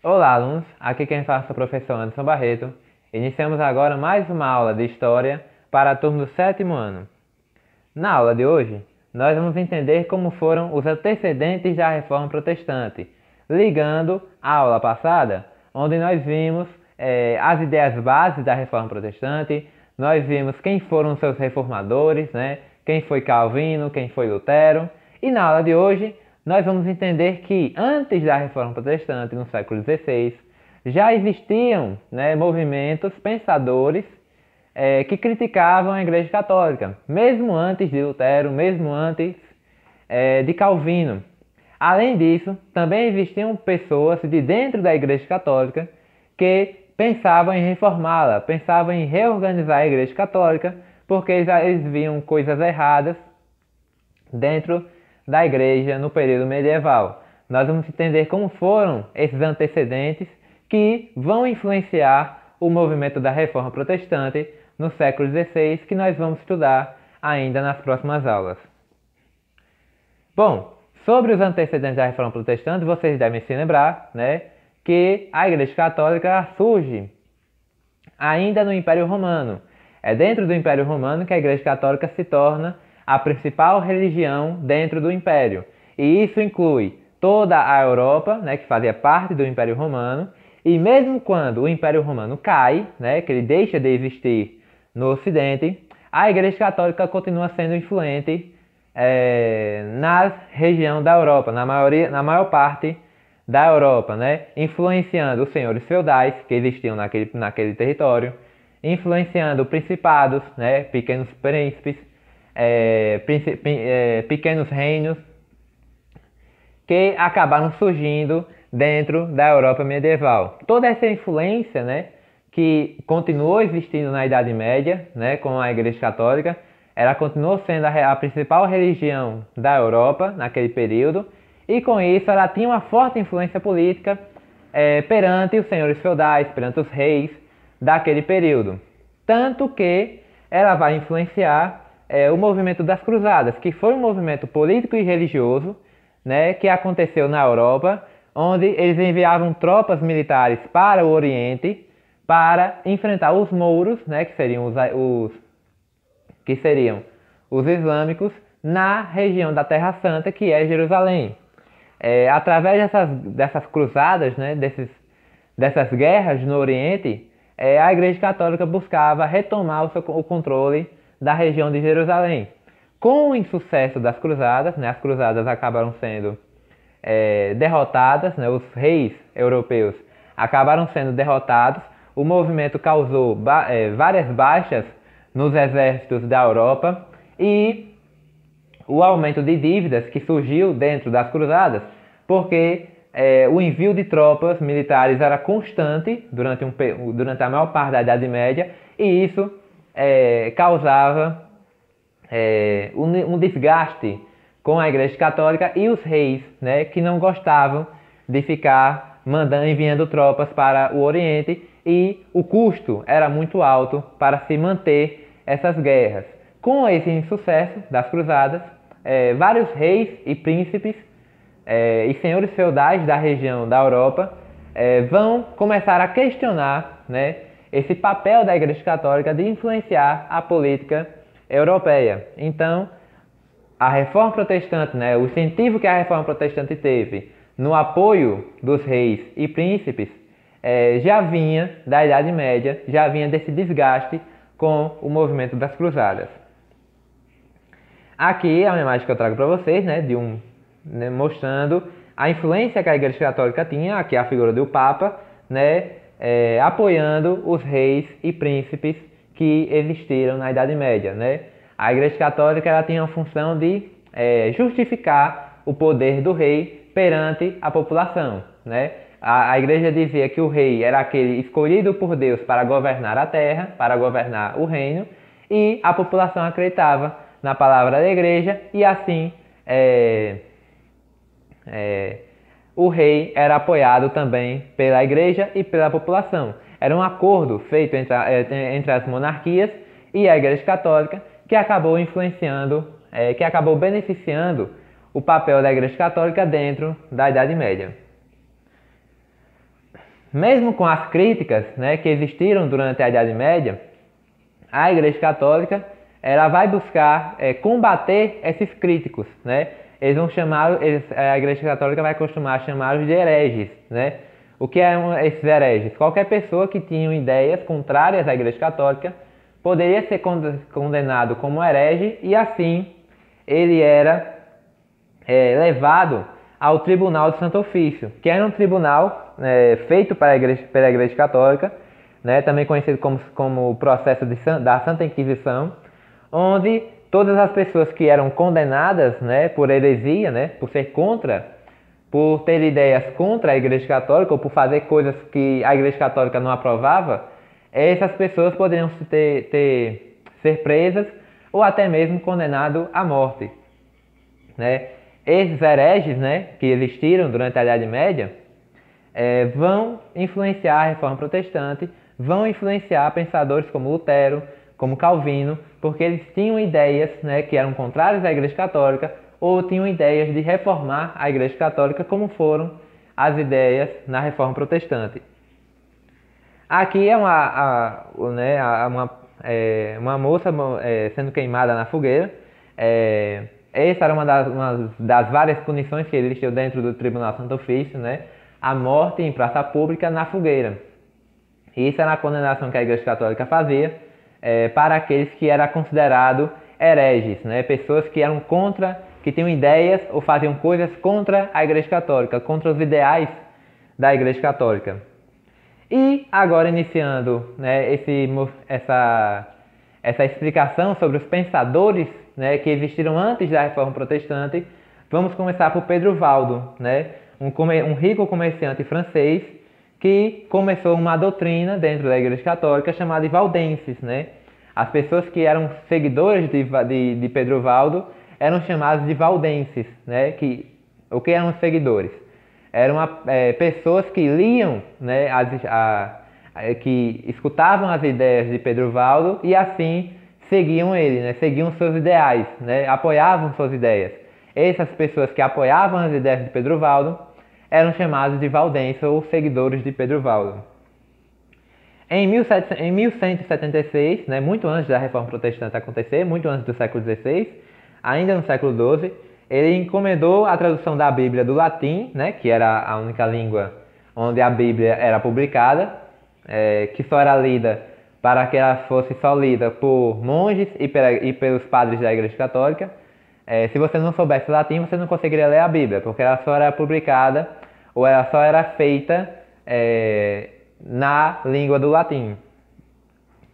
Olá, alunos! Aqui quem fala é o professor Anderson Barreto. Iniciamos agora mais uma aula de História para a turma do sétimo ano. Na aula de hoje, nós vamos entender como foram os antecedentes da Reforma Protestante, ligando à aula passada, onde nós vimos as ideias bases da Reforma Protestante, nós vimos quem foram os seus reformadores, né? Quem foi Calvino, quem foi Lutero, e na aula de hoje nós vamos entender que antes da Reforma Protestante, no século XVI, já existiam, né, movimentos pensadores que criticavam a Igreja Católica, mesmo antes de Lutero, mesmo antes de Calvino. Além disso, também existiam pessoas de dentro da Igreja Católica que pensavam em reformá-la, pensavam em reorganizar a Igreja Católica, porque eles viam coisas erradas dentro da Igreja no período medieval. Nós vamos entender como foram esses antecedentes que vão influenciar o movimento da Reforma Protestante no século XVI, que nós vamos estudar ainda nas próximas aulas. Bom, sobre os antecedentes da Reforma Protestante, vocês devem se lembrar, né, que a Igreja Católica surge ainda no Império Romano. É dentro do Império Romano que a Igreja Católica se torna a principal religião dentro do Império. E isso inclui toda a Europa, né, que fazia parte do Império Romano, e mesmo quando o Império Romano cai, né, que ele deixa de existir no Ocidente, a Igreja Católica continua sendo influente na região da Europa, na maior parte da Europa, né, influenciando os senhores feudais que existiam naquele território, influenciando principados, né, pequenos príncipes, pequenos reinos que acabaram surgindo dentro da Europa medieval. Toda essa influência, né, que continuou existindo na Idade Média, né, com a Igreja Católica, ela continuou sendo a principal religião da Europa naquele período, e com isso ela tinha uma forte influência política perante os senhores feudais, perante os reis daquele período. Tanto que ela vai influenciar o movimento das Cruzadas, que foi um movimento político e religioso, né, que aconteceu na Europa, onde eles enviavam tropas militares para o Oriente para enfrentar os mouros, né, que seriam os islâmicos, na região da Terra Santa, que é Jerusalém. Através dessas cruzadas, né, dessas guerras no Oriente, a Igreja Católica buscava retomar o controle da região de Jerusalém. Com o insucesso das cruzadas, né, as cruzadas acabaram sendo derrotadas, né, os reis europeus acabaram sendo derrotados, o movimento causou várias baixas nos exércitos da Europa e o aumento de dívidas que surgiu dentro das cruzadas, porque o envio de tropas militares era constante durante a maior parte da Idade Média, e isso causava um desgaste com a Igreja Católica e os reis, né, que não gostavam de ficar enviando tropas para o Oriente, e o custo era muito alto para se manter essas guerras. Com esse insucesso das cruzadas, vários reis e príncipes e senhores feudais da região da Europa vão começar a questionar, né, esse papel da Igreja Católica de influenciar a política europeia. Então, a Reforma Protestante, né, o incentivo que a Reforma Protestante teve no apoio dos reis e príncipes já vinha da Idade Média, já vinha desse desgaste com o movimento das Cruzadas. Aqui é uma imagem que eu trago para vocês, né, mostrando a influência que a Igreja Católica tinha, aqui é a figura do Papa, né, apoiando os reis e príncipes que existiram na Idade Média, né. A Igreja Católica ela tinha a função de justificar o poder do rei perante a população, né. A Igreja dizia que o rei era aquele escolhido por Deus para governar a terra, para governar o reino, e a população acreditava na palavra da Igreja, e assim o rei era apoiado também pela Igreja e pela população. Era um acordo feito entre as monarquias e a Igreja Católica, que acabou influenciando, que acabou beneficiando o papel da Igreja Católica dentro da Idade Média. Mesmo com as críticas, né, que existiram durante a Idade Média, a Igreja Católica ela vai buscar combater esses críticos, né? Eles vão chamar, a Igreja Católica vai costumar chamá-los de hereges, né? O que esses hereges? Qualquer pessoa que tinha ideias contrárias à Igreja Católica poderia ser condenado como herege e assim ele era levado ao Tribunal de Santo Ofício, que era um tribunal feito pela Igreja Católica, né, também conhecido como o processo da Santa Inquisição, onde todas as pessoas que eram condenadas, né, por heresia, né, por ter ideias contra a Igreja Católica ou por fazer coisas que a Igreja Católica não aprovava, essas pessoas poderiam ser presas ou até mesmo condenadas à morte, né? Esses hereges, né, que existiram durante a Idade Média vão influenciar a Reforma Protestante, vão influenciar pensadores como Lutero, como Calvino, porque eles tinham ideias, né, que eram contrárias à Igreja Católica ou tinham ideias de reformar a Igreja Católica, como foram as ideias na Reforma Protestante. Aqui é uma moça sendo queimada na fogueira. Essa era uma das várias punições que existiu dentro do Tribunal Santo Ofício, né? A morte em praça pública na fogueira. Isso era a condenação que a Igreja Católica fazia para aqueles que eram considerados hereges, né? Pessoas que eram que tinham ideias ou faziam coisas contra a Igreja Católica, contra os ideais da Igreja Católica. E agora iniciando, né, essa explicação sobre os pensadores, né, que existiram antes da Reforma Protestante, vamos começar por Pedro Valdo, né, um rico comerciante francês que começou uma doutrina dentro da Igreja Católica chamada de valdenses, né? As pessoas que eram seguidores de Pedro Valdo eram chamadas de valdenses, né? O que eram os seguidores? Eram pessoas que liam, né, que escutavam as ideias de Pedro Valdo e assim seguiam ele, né, seguiam seus ideais, né, apoiavam suas ideias. Essas pessoas que apoiavam as ideias de Pedro Valdo eram chamados de valdenses ou seguidores de Pedro Valdo. Em 1176, né, muito antes da Reforma Protestante acontecer, muito antes do século XVI, ainda no século XII, ele encomendou a tradução da Bíblia do latim, né, que era a única língua onde a Bíblia era publicada, que só era lida para que ela fosse só lida por monges e pelos padres da Igreja Católica. Se você não soubesse latim, você não conseguiria ler a Bíblia, porque ela só era publicada ou ela só era feita na língua do latim.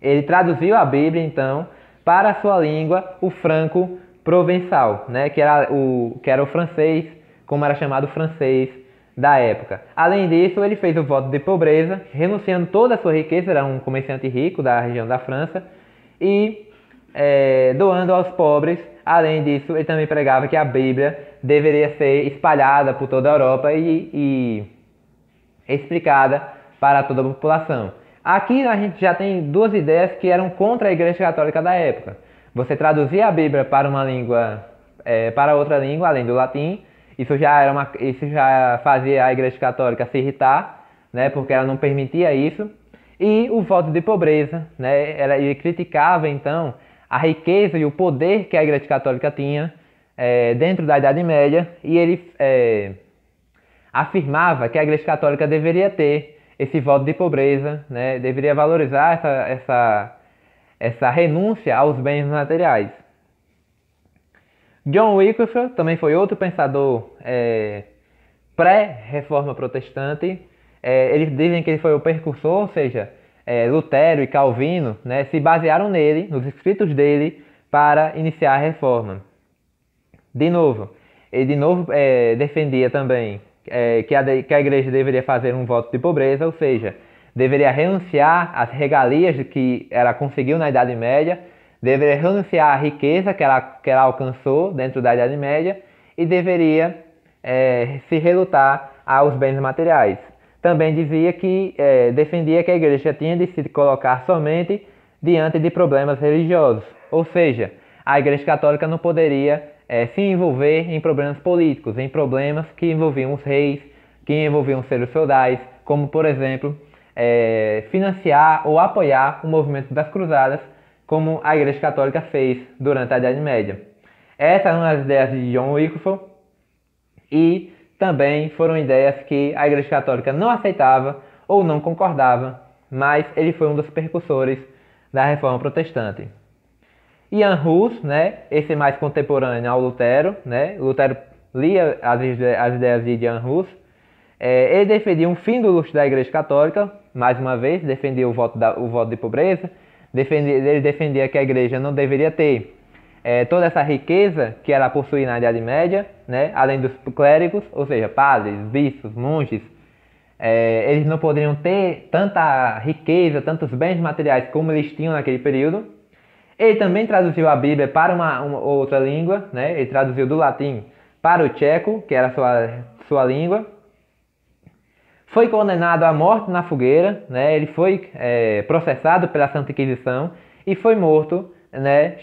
Ele traduziu a Bíblia, então, para a sua língua, o franco-provençal, né, que era o francês, como era chamado o francês da época. Além disso, ele fez o voto de pobreza, renunciando toda a sua riqueza, era um comerciante rico da região da França, e doando aos pobres. Além disso, ele também pregava que a Bíblia deveria ser espalhada por toda a Europa e explicada para toda a população. Aqui a gente já tem duas ideias que eram contra a Igreja Católica da época. Você traduzia a Bíblia para uma língua, para outra língua, além do latim. Isso já fazia a Igreja Católica se irritar, né, porque ela não permitia isso. E o voto de pobreza, né, ele criticava então a riqueza e o poder que a Igreja Católica tinha dentro da Idade Média, e ele afirmava que a Igreja Católica deveria ter esse voto de pobreza, né, deveria valorizar essa renúncia aos bens materiais. John Wycliffe também foi outro pensador pré-reforma protestante. Eles dizem que ele foi o precursor, ou seja, Lutero e Calvino, né, se basearam nele, nos escritos dele, para iniciar a reforma. Ele defendia também que a igreja deveria fazer um voto de pobreza, ou seja, deveria renunciar às regalias que ela conseguiu na Idade Média, deveria renunciar à riqueza que ela alcançou dentro da Idade Média e deveria se relutar aos bens materiais. Também defendia que a igreja tinha de se colocar somente diante de problemas religiosos, ou seja, a Igreja Católica não poderia se envolver em problemas políticos, em problemas que envolviam os reis, que envolviam os seus feudais, como por exemplo, financiar ou apoiar o movimento das cruzadas, como a Igreja Católica fez durante a Idade Média. Essas eram as ideias de John Wycliffe e também foram ideias que a Igreja Católica não aceitava ou não concordava, mas ele foi um dos precursores da Reforma Protestante. Ian Hus, né, esse mais contemporâneo ao Lutero, né, Lutero lia as ideias de Ian Hus, ele defendia um fim do luxo da Igreja Católica, mais uma vez, defendia o voto de pobreza, ele defendia que a Igreja não deveria ter toda essa riqueza que ela possuía na Idade Média, né, além dos clérigos, ou seja, padres, bispos, monges, eles não poderiam ter tanta riqueza, tantos bens materiais como eles tinham naquele período. Ele também traduziu a Bíblia para uma outra língua, né? Ele traduziu do latim para o tcheco, que era sua língua. Foi condenado à morte na fogueira, né? Ele foi processado pela Santa Inquisição e foi morto, né?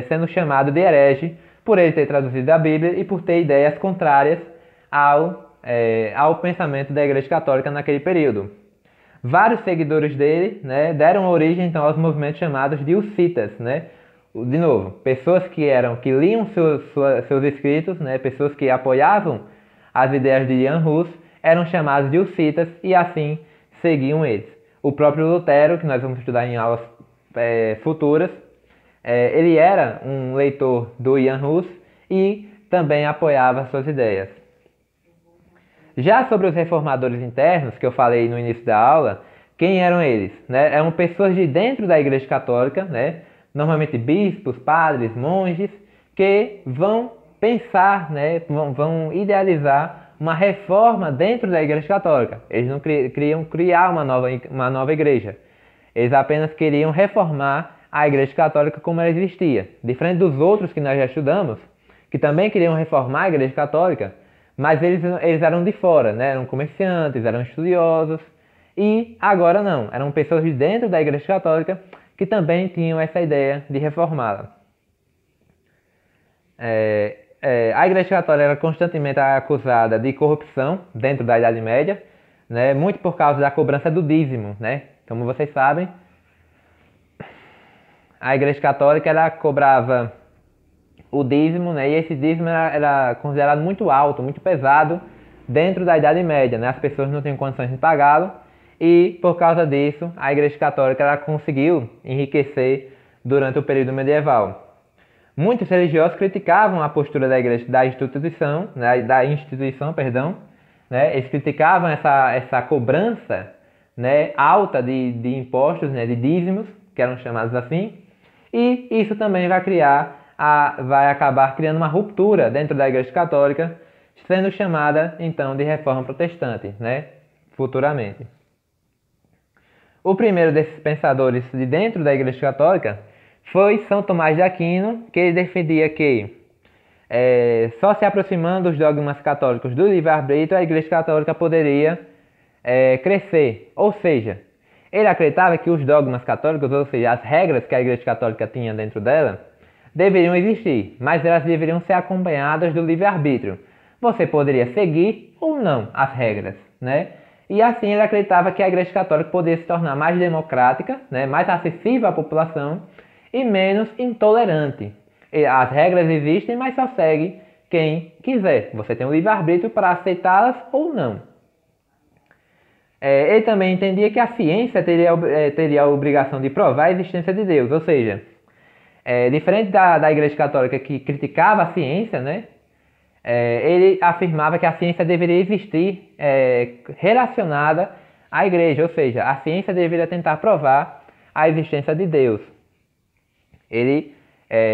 Sendo chamado de herege por ele ter traduzido a Bíblia e por ter ideias contrárias ao pensamento da Igreja Católica naquele período. Vários seguidores dele, né, deram origem então aos movimentos chamados de hussitas, né? De novo, pessoas que liam seus escritos, né, pessoas que apoiavam as ideias de Ian Hus, eram chamados de hussitas e assim seguiam eles. O próprio Lutero, que nós vamos estudar em aulas futuras, ele era um leitor do Ian Hus e também apoiava suas ideias. Já sobre os reformadores internos, que eu falei no início da aula, quem eram eles? Né? Eram pessoas de dentro da Igreja Católica, né? Normalmente bispos, padres, monges, que vão pensar, né? vão idealizar uma reforma dentro da Igreja Católica. Eles não queriam criar uma nova igreja. Eles apenas queriam reformar a Igreja Católica como ela existia. Diferente dos outros que nós já estudamos, que também queriam reformar a Igreja Católica, mas eles eram de fora, né? Eram comerciantes, eram estudiosos, e agora não, eram pessoas de dentro da Igreja Católica que também tinham essa ideia de reformá-la. A Igreja Católica era constantemente acusada de corrupção dentro da Idade Média, né? Muito por causa da cobrança do dízimo, né? Como vocês sabem, a Igreja Católica ela cobrava o dízimo, né? E esse dízimo era considerado muito alto, muito pesado dentro da Idade Média, né? As pessoas não tinham condições de pagá-lo e por causa disso a Igreja Católica ela conseguiu enriquecer durante o período medieval. Muitos religiosos criticavam a postura da Igreja, da instituição, né? Eles criticavam essa cobrança, né? Alta de impostos, né? De dízimos, que eram chamados assim, e isso também vai acabar criando uma ruptura dentro da Igreja Católica, sendo chamada então de Reforma Protestante, né? Futuramente. O primeiro desses pensadores de dentro da Igreja Católica foi São Tomás de Aquino, que ele defendia que só se aproximando dos dogmas católicos do livre-arbítrio a Igreja Católica poderia crescer. Ou seja, ele acreditava que os dogmas católicos, ou seja, as regras que a Igreja Católica tinha dentro dela, deveriam existir, mas elas deveriam ser acompanhadas do livre-arbítrio. Você poderia seguir ou não as regras, né? E assim ele acreditava que a Igreja Católica poderia se tornar mais democrática, né? Mais acessível à população e menos intolerante. As regras existem, mas só segue quem quiser. Você tem o livre-arbítrio para aceitá-las ou não. Ele também entendia que a ciência teria a obrigação de provar a existência de Deus, ou seja, diferente da Igreja Católica que criticava a ciência, né? Ele afirmava que a ciência deveria existir relacionada à Igreja, ou seja, a ciência deveria tentar provar a existência de Deus. Ele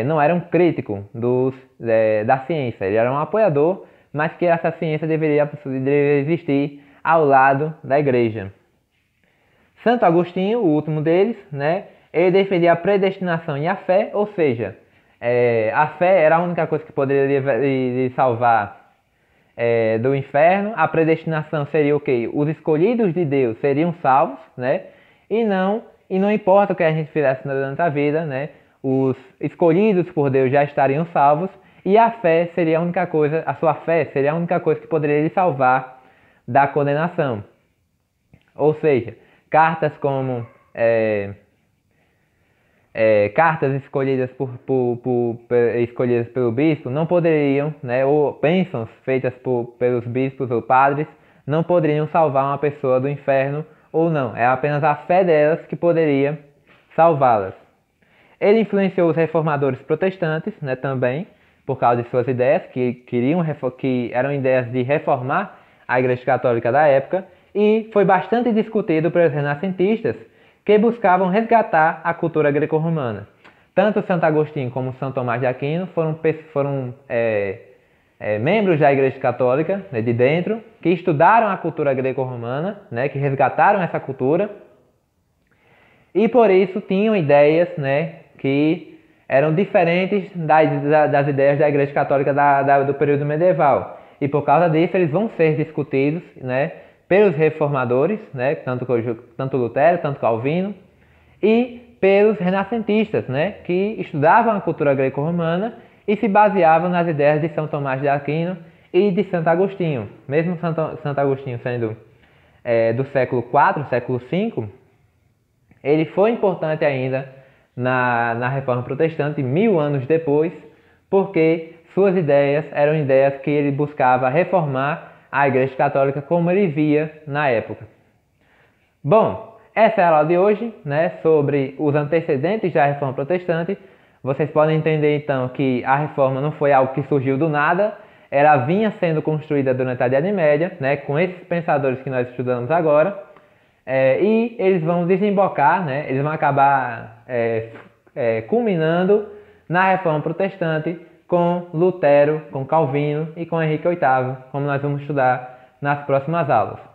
não era um crítico da ciência, ele era um apoiador, mas que essa ciência deveria existir ao lado da Igreja. Santo Agostinho, o último deles, né? Ele defendia a predestinação e a fé, ou seja, a fé era a única coisa que poderia lhe salvar do inferno. A predestinação seria o quê? Os escolhidos de Deus seriam salvos, né? E não importa o que a gente fizesse durante a vida, né? Os escolhidos por Deus já estariam salvos e a fé seria a única coisa, a sua fé seria a única coisa que poderia lhe salvar da condenação. Ou seja, cartas como cartas escolhidas pelo bispo não poderiam, né, ou bênçãos feitas pelos bispos ou padres, não poderiam salvar uma pessoa do inferno ou não. É apenas a fé delas que poderia salvá-las. Ele influenciou os reformadores protestantes, né, também, por causa de suas ideias, que eram ideias de reformar a Igreja Católica da época, e foi bastante discutido pelos renascentistas, que buscavam resgatar a cultura greco-romana. Tanto Santo Agostinho como São Tomás de Aquino foram membros da Igreja Católica, né, de dentro, que estudaram a cultura greco-romana, né, que resgataram essa cultura, e por isso tinham ideias, né, que eram diferentes das ideias da Igreja Católica do período medieval. E por causa disso eles vão ser discutidos, né, pelos reformadores, né, tanto Lutero, tanto Calvino, e pelos renascentistas, né, que estudavam a cultura greco-romana e se baseavam nas ideias de São Tomás de Aquino e de Santo Agostinho. Mesmo Santo Agostinho sendo do século IV, século V, ele foi importante ainda na Reforma Protestante, 1000 anos depois, porque suas ideias eram ideias que ele buscava reformar a Igreja Católica como ele via na época. Bom, essa é a aula de hoje, né, sobre os antecedentes da Reforma Protestante. Vocês podem entender então que a Reforma não foi algo que surgiu do nada, ela vinha sendo construída durante a Idade Média, né, com esses pensadores que nós estudamos agora, e eles vão desembocar, né, eles vão acabar culminando na Reforma Protestante, com Lutero, com Calvino e com Henrique VIII, como nós vamos estudar nas próximas aulas.